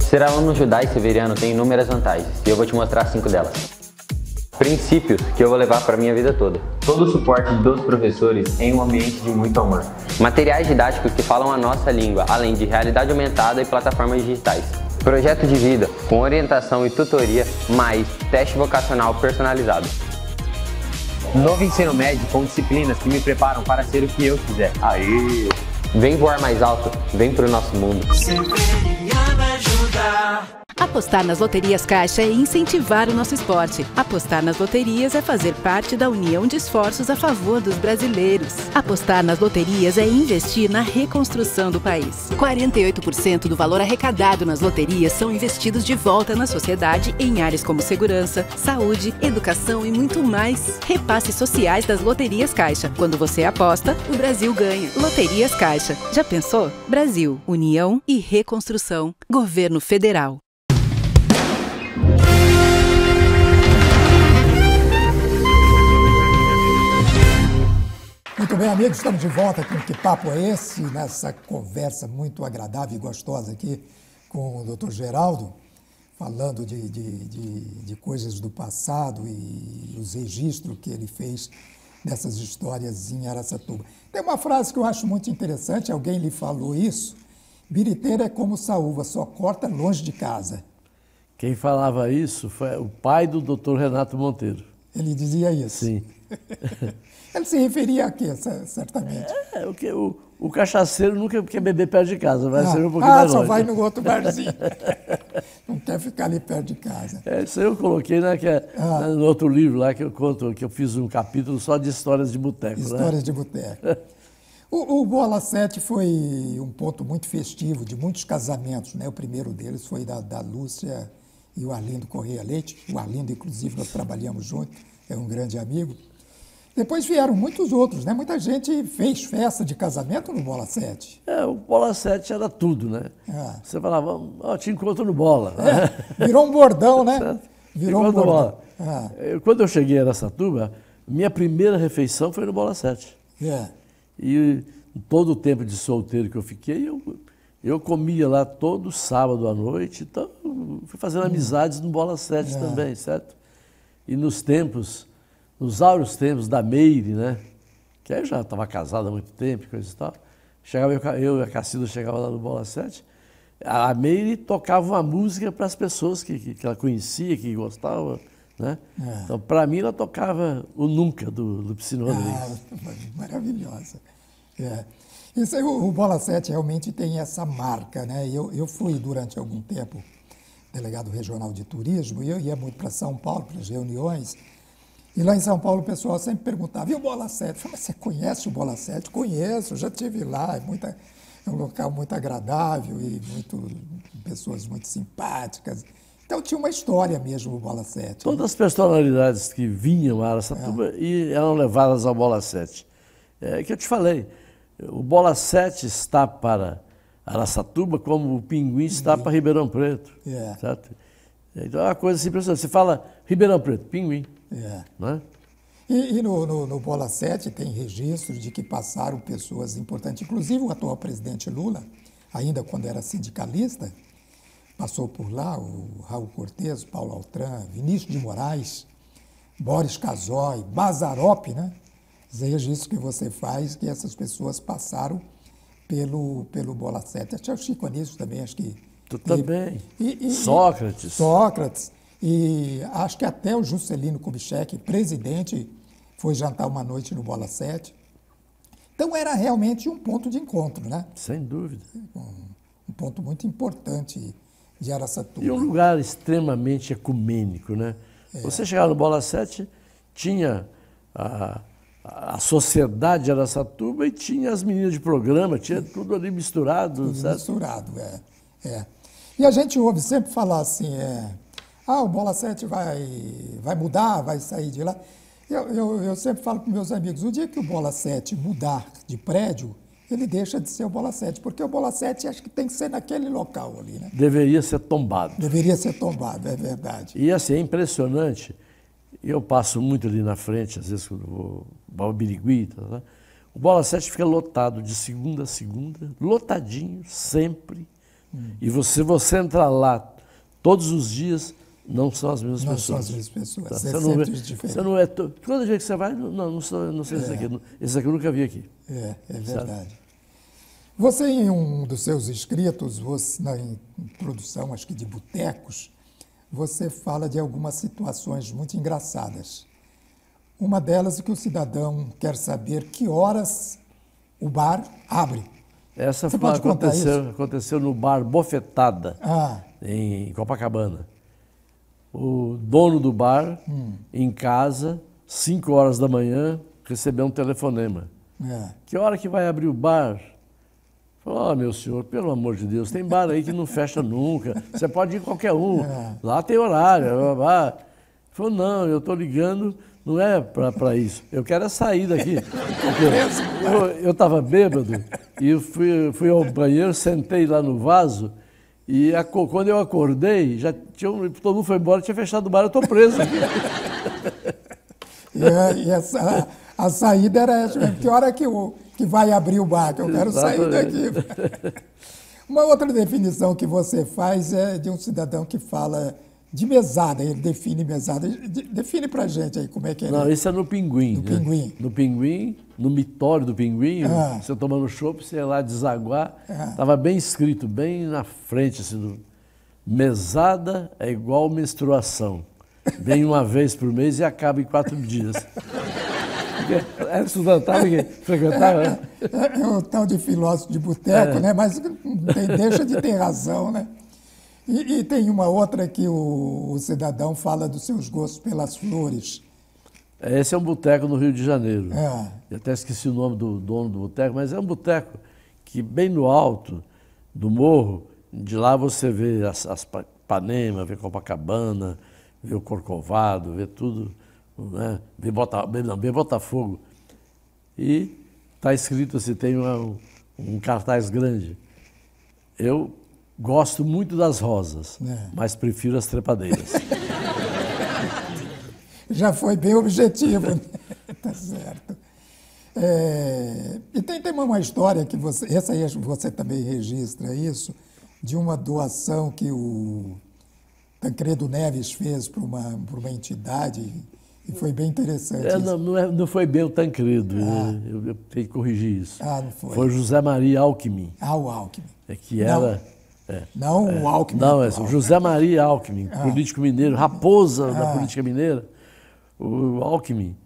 Speaker 6: Ser aluno judaico e severiano tem inúmeras vantagens e eu vou te mostrar 5 delas. Princípios que eu vou levar para a minha vida toda. Todo o suporte dos professores em um ambiente de muito amor. Materiais didáticos que falam a nossa língua, além de realidade aumentada e plataformas digitais. Projeto de vida com orientação e tutoria, mais teste vocacional personalizado. Novo ensino médio com disciplinas que me preparam para ser o que eu quiser. Aê! Vem voar mais alto, vem pro nosso mundo.
Speaker 8: Apostar nas loterias Caixa é incentivar o nosso esporte. Apostar nas loterias é fazer parte da união de esforços a favor dos brasileiros. Apostar nas loterias é investir na reconstrução do país. 48% do valor arrecadado nas loterias são investidos de volta na sociedade em áreas como segurança, saúde, educação e muito mais. Repasses sociais das loterias Caixa. Quando você aposta, o Brasil ganha. Loterias Caixa. Já pensou? Brasil, união e reconstrução. Governo Federal.
Speaker 1: Muito bem, amigos, estamos de volta com Que Papo é Esse? Nessa conversa muito agradável e gostosa aqui com o Dr. Geraldo, falando de coisas do passado e os registros que ele fez dessas histórias em Araçatuba. Tem uma frase que eu acho muito interessante, alguém lhe falou isso: biriteiro é como saúva, só corta longe de casa.
Speaker 3: Quem falava isso foi o pai do Dr. Renato Monteiro.
Speaker 1: Ele dizia isso?
Speaker 3: Sim.
Speaker 1: Ele se referia a quê, certamente?
Speaker 3: O cachaceiro nunca quer beber perto de casa, vai ser um pouquinho mais longe.
Speaker 1: Só vai no outro barzinho. Não quer ficar ali perto de casa.
Speaker 3: Isso eu coloquei no outro livro lá que eu conto, que eu fiz um capítulo só de histórias de boteco.
Speaker 1: Histórias de boteco. O Bola 7 foi um ponto muito festivo de muitos casamentos, né? O primeiro deles foi da Lúcia e o Arlindo Correia Leite. O Arlindo, inclusive, nós trabalhamos juntos, é um grande amigo. Depois vieram muitos outros, né? Muita gente fez festa de casamento no Bola 7.
Speaker 3: O Bola 7 era tudo, né? Você falava, te encontro no Bola.
Speaker 1: Virou um bordão, né? Virou um bordão.
Speaker 3: Quando eu cheguei em Araçatuba, minha primeira refeição foi no Bola 7. E todo o tempo de solteiro que eu fiquei, eu comia lá todo sábado à noite. Então, fui fazendo amizades no Bola 7 também, certo? E nos áureos tempos da Meire, né? Que aí eu já estava casado há muito tempo, coisa e tal. Eu e a Cacilda chegava lá no Bola 7. A Meire tocava uma música para as pessoas que ela conhecia, que gostava, né? Então, para mim, ela tocava o Nunca, do Piscino Rodrigues.
Speaker 1: Maravilhosa. Isso aí, o Bola 7 realmente tem essa marca, né? Eu fui, durante algum tempo, delegado regional de turismo, e eu ia muito para São Paulo, para as reuniões. E lá em São Paulo o pessoal sempre perguntava, e o Bola 7? Eu falei, mas você conhece o Bola 7? Conheço, já estive lá, é um local muito agradável e pessoas muito simpáticas. Então tinha uma história mesmo o Bola 7.
Speaker 3: Todas as personalidades que vinham a Araçatuba eram levadas ao Bola 7. É que eu te falei, o Bola 7 está para Araçatuba como o Pinguim está para Ribeirão Preto. Certo? Então é uma coisa assim impressionante. Você fala Ribeirão Preto, Pinguim. Né?
Speaker 1: E no Bola 7 tem registros de que passaram pessoas importantes, inclusive o atual presidente Lula, ainda quando era sindicalista, passou por lá, o Raul Cortez, Paulo Altran, Vinícius de Moraes, Boris Casoy, Mazzaropi, né? Os registros que você faz, que essas pessoas passaram pelo Bola 7. Até o Chico Anísio também, acho que
Speaker 3: Também. Sócrates.
Speaker 1: Sócrates. E acho que até o Juscelino Kubitschek, presidente, foi jantar uma noite no Bola 7. Então era realmente um ponto de encontro, né?
Speaker 3: Sem dúvida.
Speaker 1: Um ponto muito importante de Araçatuba.
Speaker 3: E um lugar extremamente ecumênico, né? Você chegava no Bola 7, tinha a sociedade de Araçatuba e tinha as meninas de programa, tinha tudo ali misturado.
Speaker 1: Tudo
Speaker 3: certo?
Speaker 1: misturado, E a gente ouve sempre falar assim, o Bola 7 vai mudar, vai sair de lá. Eu sempre falo com meus amigos, o dia que o Bola 7 mudar de prédio, ele deixa de ser o Bola 7, porque o Bola 7 acho que tem que ser naquele local ali, né?
Speaker 3: Deveria ser tombado.
Speaker 1: Deveria ser tombado, é verdade.
Speaker 3: E assim, é impressionante. Eu passo muito ali na frente, às vezes quando vou ao Birigui, né? O Bola 7 fica lotado de segunda a segunda, lotadinho, sempre. E você entrar lá todos os dias, não são as mesmas pessoas.
Speaker 1: Não são as mesmas pessoas,
Speaker 3: Tá?
Speaker 1: Você não
Speaker 3: é toda vez que você vai, não sei esse aqui. Esse aqui eu nunca vi aqui.
Speaker 1: É verdade. Você, em um dos seus escritos, na introdução, acho que de Botecos, você fala de algumas situações muito engraçadas. Uma delas é que o cidadão quer saber que horas o bar abre.
Speaker 3: Essa aconteceu no bar Bofetada, em Copacabana. O dono do bar, em casa, 5 horas da manhã, recebeu um telefonema. Que hora que vai abrir o bar? Falou, meu senhor, pelo amor de Deus, tem bar aí que não fecha nunca. Você pode ir em qualquer um. Lá tem horário. Falou, não, eu estou ligando, não é para isso. Eu quero sair daqui. Eu estava bêbado e fui ao banheiro, sentei lá no vaso e quando eu acordei, todo mundo foi embora, tinha fechado o bar, eu estou preso aqui.
Speaker 1: A saída era essa, que hora que vai abrir o bar, que eu quero sair daqui. Uma outra definição que você faz é de um cidadão que fala de mesada, ele define mesada. Define pra gente aí como é que é.
Speaker 3: Não, isso é no Pinguim.
Speaker 1: No Pinguim.
Speaker 3: No Pinguim, no mitório do Pinguim, você tomando chopp, você ia lá desaguar, estava bem escrito, bem na frente, assim, mesada é igual menstruação. Vem uma vez por mês e acaba em 4 dias. Era estudantado que frequentava, né?
Speaker 1: É um tal de filósofo de boteco, né? Mas deixa de ter razão, né? E tem uma outra que o cidadão fala dos seus gostos pelas flores.
Speaker 3: Esse é um boteco no Rio de Janeiro. Eu até esqueci o nome do dono do boteco, mas é um boteco que bem no alto do morro, de lá você vê as Ipanema, vê Copacabana, vê o Corcovado, vê tudo, né? Vê Botafogo. E está escrito assim, tem um cartaz grande. Eu gosto muito das rosas, mas prefiro as trepadeiras.
Speaker 1: Já foi bem objetivo, né? Tá certo. E tem uma história que essa aí você também registra isso, de uma doação que o Tancredo Neves fez para uma entidade, e foi bem interessante.
Speaker 3: Não foi bem o Tancredo, eu tenho que corrigir isso.
Speaker 1: Não foi.
Speaker 3: Foi o José Maria Alckmin.
Speaker 1: O Alckmin.
Speaker 3: Não,
Speaker 1: o Alckmin.
Speaker 3: Não, o José Maria Alckmin, político mineiro, raposa da política mineira. O Alckmin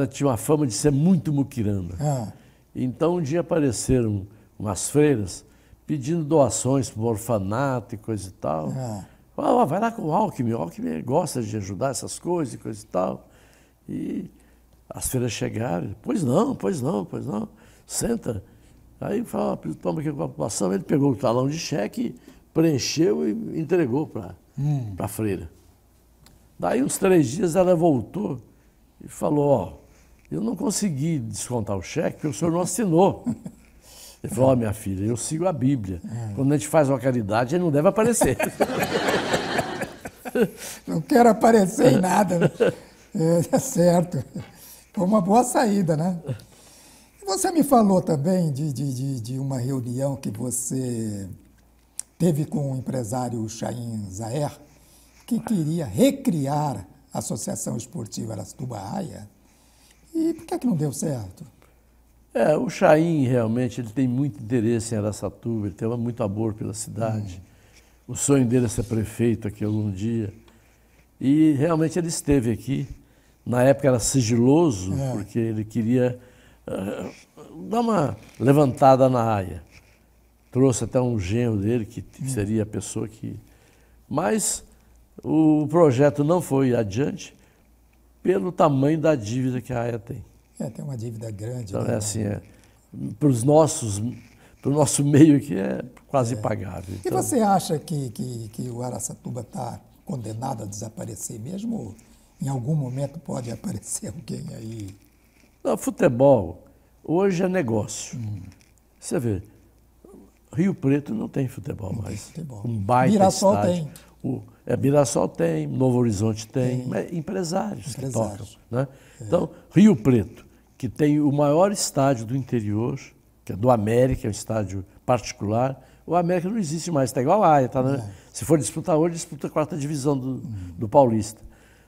Speaker 3: tinha uma fama de ser muito muquirana. Então, um dia apareceram umas freiras pedindo doações para o orfanato e coisa e tal. Vai lá com o Alckmin gosta de ajudar essas coisas e coisa e tal. E as freiras chegaram, pois não, senta. Aí fala, toma aqui a população, ele pegou o talão de cheque, preencheu e entregou para a freira. Daí, uns 3 dias, ela voltou e falou, eu não consegui descontar o cheque porque o senhor não assinou. Ele falou, minha filha, eu sigo a Bíblia. Quando a gente faz uma caridade, ele não deve aparecer.
Speaker 1: Não quero aparecer em nada. É certo. Foi uma boa saída, né? Você me falou também de uma reunião que você teve com o empresário Chaim Zaher, que queria recriar a Associação Esportiva Araçatuba-Raia. E por que não deu certo?
Speaker 3: O Chaim realmente ele tem muito interesse em Araçatuba, ele tem muito amor pela cidade. o sonho dele é ser prefeito aqui algum dia. E realmente ele esteve aqui. Na época era sigiloso, porque ele queria dar uma levantada na área. Trouxe até um genro dele, que seria a pessoa que... Mas o projeto não foi adiante pelo tamanho da dívida que a AIA tem.
Speaker 1: Tem uma dívida grande.
Speaker 3: Então,
Speaker 1: né?
Speaker 3: assim, para o nosso meio aqui é quase impagável.
Speaker 1: E
Speaker 3: Então,
Speaker 1: você acha que o Araçatuba está condenado a desaparecer mesmo? Ou em algum momento pode aparecer alguém aí?
Speaker 3: não, futebol hoje é negócio. Você vê, Rio Preto não tem futebol mais.
Speaker 1: Futebol.
Speaker 3: Um baita
Speaker 1: Mirassol
Speaker 3: estádio. Mirassol tem, Novo Horizonte tem, mas empresários que tocam. Né? Então, Rio Preto, que tem o maior estádio do interior, que é do América, é um estádio particular. O América não existe mais, está igual a AIA. Tá, né? Se for disputar hoje, disputa a 4ª divisão do Paulista.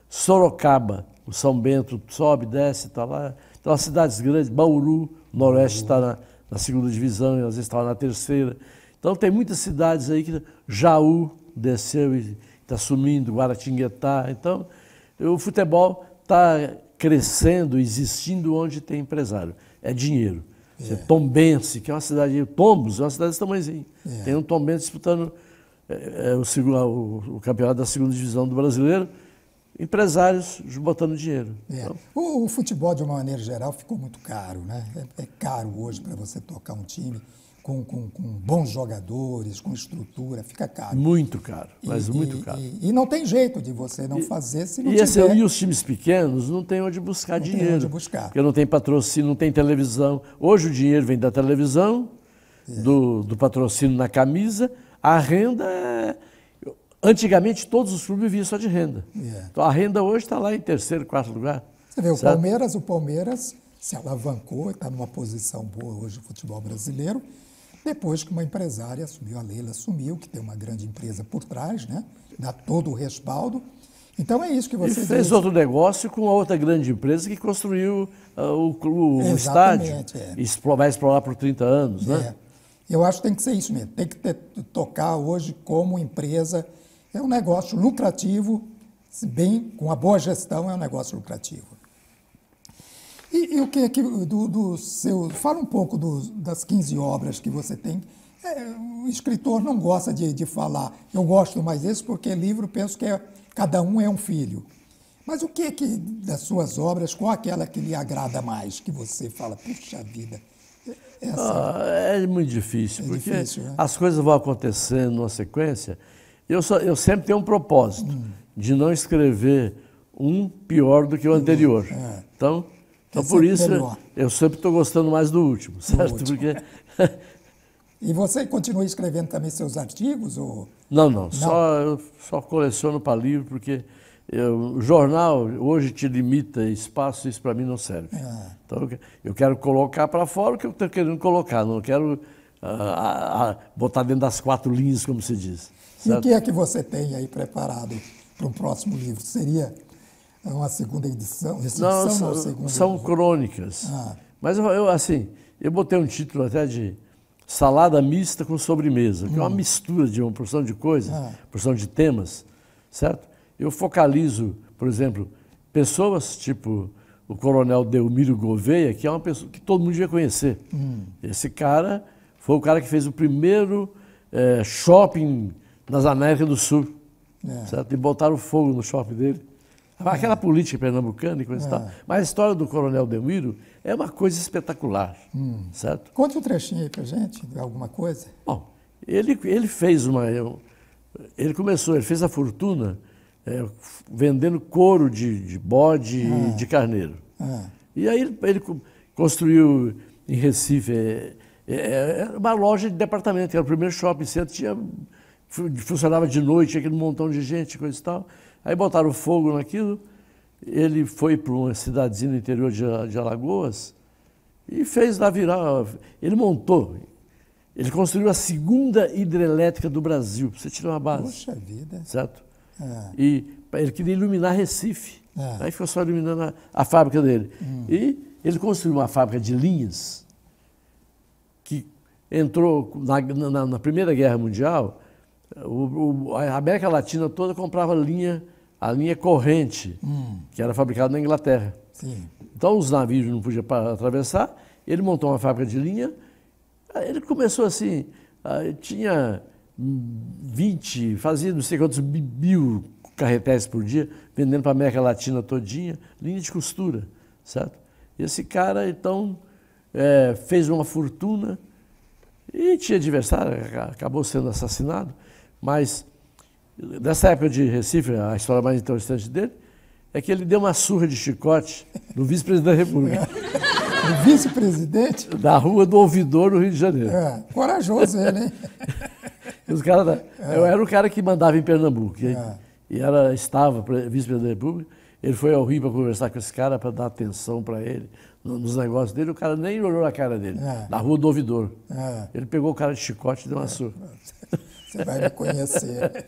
Speaker 3: Sorocaba, o São Bento sobe, desce, está lá. Então, as cidades grandes, Bauru, Noroeste está na 2ª divisão, e às vezes está na 3ª. Então, tem muitas cidades aí que... Jaú desceu e está sumindo, Guaratinguetá. Então, o futebol está crescendo, existindo onde tem empresário. É dinheiro. Tombense, que é uma cidade... Tombos é uma cidade desse tamanhozinho. Tem um Tombense disputando o campeonato da 2ª divisão do brasileiro. Empresários botando dinheiro. Então,
Speaker 1: o futebol, de uma maneira geral, ficou muito caro, né? É caro hoje para você tocar um time com bons jogadores, com estrutura, fica caro.
Speaker 3: Muito caro, mas muito caro.
Speaker 1: E não tem jeito de você não fazer se não tiver...
Speaker 3: E os times pequenos não têm onde buscar dinheiro.
Speaker 1: Tem onde buscar.
Speaker 3: Porque não tem patrocínio, não tem televisão. Hoje o dinheiro vem da televisão, do patrocínio na camisa. A renda é... Antigamente, todos os clubes viviam só de renda. Então, a renda hoje está lá em 3º, 4º lugar.
Speaker 1: Você vê, o Palmeiras se alavancou, está numa posição boa hoje no futebol brasileiro, depois que uma empresária assumiu, a Leila assumiu, que tem uma grande empresa por trás, né? Dá todo o respaldo. Então, é isso que você
Speaker 3: diz. E fez outro negócio com a outra grande empresa que construiu o estádio. E vai explorar por 30 anos, né?
Speaker 1: Eu acho que tem que ser isso mesmo. Tem que tocar hoje como empresa. É um negócio lucrativo, se bem com uma boa gestão, é um negócio lucrativo. E o que do seu... Fala um pouco das 15 obras que você tem. O escritor não gosta de falar. Eu gosto mais disso porque livro, penso que cada um é um filho. Mas o que das suas obras, qual aquela que lhe agrada mais, que você fala, puxa vida...
Speaker 3: É muito difícil, porque
Speaker 1: né?
Speaker 3: as coisas vão acontecendo numa sequência. Eu sempre tenho um propósito de não escrever um pior do que o anterior. Então por isso, eu sempre estou gostando mais do último, certo? Porque...
Speaker 1: E você continua escrevendo também seus artigos? Ou...
Speaker 3: Não. Eu só coleciono para livro, porque o jornal hoje te limita espaço, isso para mim não serve. Então eu quero colocar para fora o que eu estou querendo colocar, não quero botar dentro das 4 linhas, como se diz.
Speaker 1: Certo? E o que é que você tem aí preparado para um próximo livro? Seria uma segunda edição?
Speaker 3: São crônicas. Mas eu botei um título até de Salada Mista com Sobremesa, que é uma mistura de uma porção de coisas, porção de temas, certo? Eu focalizo, por exemplo, pessoas tipo o coronel Delmiro Gouveia, que é uma pessoa que todo mundo devia conhecer. Esse cara foi o cara que fez o primeiro shopping nas Américas do Sul, certo? E botaram fogo no shopping dele. Aquela política pernambucana e coisa e tal. Mas a história do coronel Delmiro é uma coisa espetacular, certo?
Speaker 1: Conte um trechinho aí pra gente, alguma coisa.
Speaker 3: Bom, ele fez ele fez a fortuna vendendo couro de bode e de carneiro. E aí ele construiu em Recife uma loja de departamento, que era o primeiro shopping center, funcionava de noite, tinha aquele montão de gente, coisa e tal. Aí botaram fogo naquilo, ele foi para uma cidadezinha no interior de Alagoas e fez lá virar. Ele construiu a 2ª hidrelétrica do Brasil, para você tirar uma base.
Speaker 1: Puxa vida.
Speaker 3: Certo? E ele queria iluminar Recife. Aí ficou só iluminando a fábrica dele. E ele construiu uma fábrica de linhas que entrou na Primeira Guerra Mundial. A América Latina toda comprava a linha corrente, que era fabricada na Inglaterra.
Speaker 1: Sim.
Speaker 3: Então os navios não podiam atravessar, ele montou uma fábrica de linha, ele começou assim, tinha 20, fazia não sei quantos mil carretéis por dia, vendendo para a América Latina todinha, linha de costura, certo? E esse cara, então, fez uma fortuna e tinha adversário, acabou sendo assassinado, mas nessa época de Recife, a história mais interessante dele é que ele deu uma surra de chicote no vice-presidente da República.
Speaker 1: O vice-presidente?
Speaker 3: Da Rua do Ouvidor, no Rio de Janeiro.
Speaker 1: Corajoso ele, hein?
Speaker 3: Eu era o cara que mandava em Pernambuco. E estava vice-presidente da República. Ele foi ao Rio para conversar com esse cara, para dar atenção para ele, nos negócios dele. O cara nem olhou a cara dele, na Rua do Ouvidor. Ele pegou o cara de chicote e deu uma surra.
Speaker 1: Você vai me conhecer.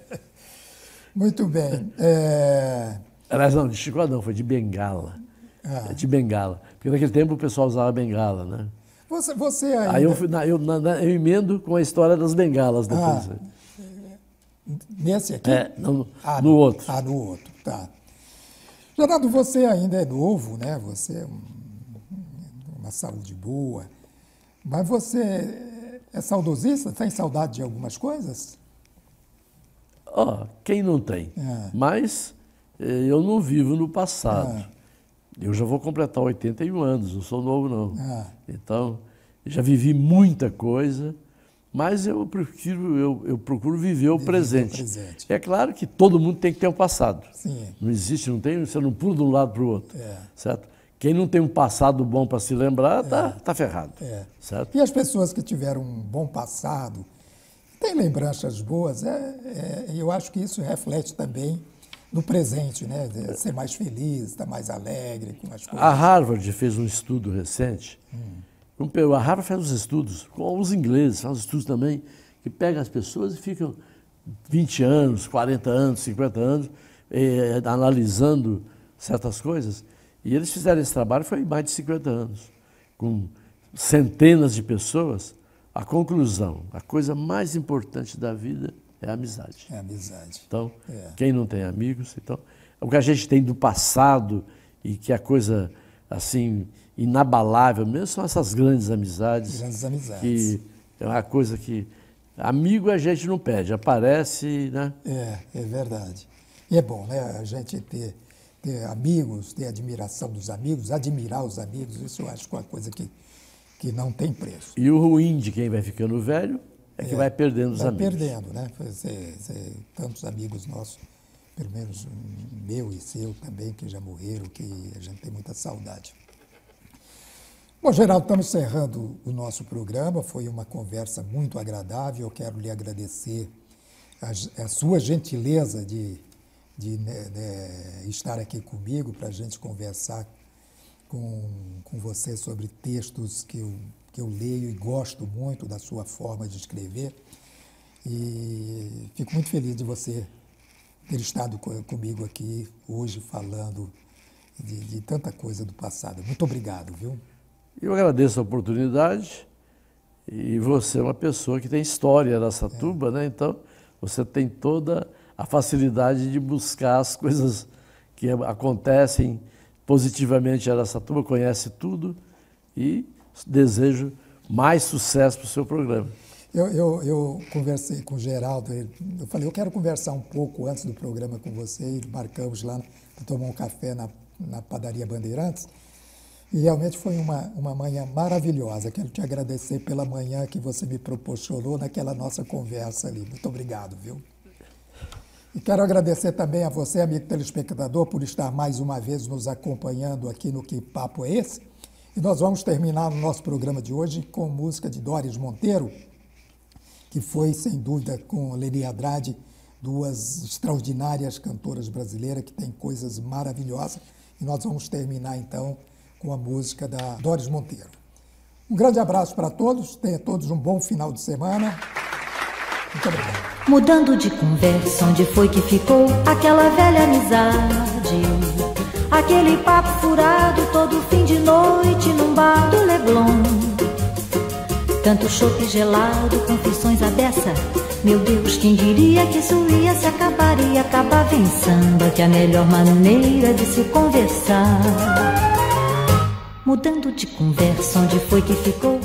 Speaker 1: Muito bem.
Speaker 3: Aliás, não, de chicote não, foi de bengala. De bengala. Porque naquele tempo o pessoal usava bengala, né?
Speaker 1: Você ainda...
Speaker 3: Aí eu emendo com a história das bengalas depois.
Speaker 1: Nesse aqui?
Speaker 3: No outro.
Speaker 1: No outro, tá. Geraldo, você ainda é novo, né? Você é uma saúde boa, mas você é saudosista? Tem saudade de algumas coisas?
Speaker 3: Quem não tem? Mas eu não vivo no passado. Eu já vou completar 81 anos, não sou novo não. Então, já vivi muita coisa, mas eu procuro viver o presente. É claro que todo mundo tem que ter um passado.
Speaker 1: Sim.
Speaker 3: Não existe, você não pula de um lado para o outro. Certo? Quem não tem um passado bom para se lembrar, tá ferrado. Certo?
Speaker 1: E as pessoas que tiveram um bom passado, têm lembranças boas, eu acho que isso reflete também no presente, né? Ser mais feliz, estar mais alegre com as coisas.
Speaker 3: A Harvard fez um estudo recente. A Harvard faz os estudos, com os ingleses, faz os estudos também, que pegam as pessoas e ficam 20 anos, 40 anos, 50 anos, analisando certas coisas. E eles fizeram esse trabalho foi mais de 50 anos, com centenas de pessoas. A conclusão, a coisa mais importante da vida é a amizade.
Speaker 1: É a amizade.
Speaker 3: Então, quem não tem amigos, então, o que a gente tem do passado e que é a coisa assim inabalável mesmo são essas grandes amizades.
Speaker 1: Grandes amizades.
Speaker 3: Que é uma coisa que amigo a gente não pede, aparece, né?
Speaker 1: É verdade. E é bom, né? A gente ter amigos, ter admiração dos amigos, admirar os amigos, isso eu acho que é uma coisa que não tem preço.
Speaker 3: E o ruim de quem vai ficando velho é que vai perdendo os amigos. Vai
Speaker 1: perdendo, né? Tantos amigos nossos, pelo menos meu e seu também, que já morreram, que a gente tem muita saudade. Bom, Geraldo, estamos encerrando o nosso programa, foi uma conversa muito agradável, eu quero lhe agradecer a sua gentileza de estar aqui comigo para a gente conversar com você sobre textos que eu leio e gosto muito da sua forma de escrever. E fico muito feliz de você ter estado comigo aqui hoje falando de tanta coisa do passado. Muito obrigado, viu?
Speaker 3: Eu agradeço a oportunidade e você é uma pessoa que tem história em Araçatuba, né? Então você tem toda a facilidade de buscar as coisas que acontecem positivamente em Araçatuba, conhece tudo e desejo mais sucesso para o seu programa.
Speaker 1: Eu conversei com o Geraldo, eu falei, eu quero conversar um pouco antes do programa com você, e marcamos lá para tomar um café na padaria Bandeirantes, e realmente foi uma manhã maravilhosa. Quero te agradecer pela manhã que você me proporcionou naquela nossa conversa ali. Muito obrigado, viu? E quero agradecer também a você, amigo telespectador, por estar mais uma vez nos acompanhando aqui no Que Papo é Esse? E nós vamos terminar o nosso programa de hoje com música de Doris Monteiro, que foi, sem dúvida, com Leni Andrade, duas extraordinárias cantoras brasileiras que têm coisas maravilhosas. E nós vamos terminar, então, com a música da Doris Monteiro. Um grande abraço para todos, tenham todos um bom final de semana. Muito obrigado.
Speaker 9: Mudando de conversa, onde foi que ficou aquela velha amizade? Aquele papo furado todo fim de noite num bar do Leblon. tanto chope gelado, confissões à beça. Meu Deus, quem diria que isso ia se acabar e acabava em samba, que é a melhor maneira de se conversar. Mudando de conversa, onde foi que ficou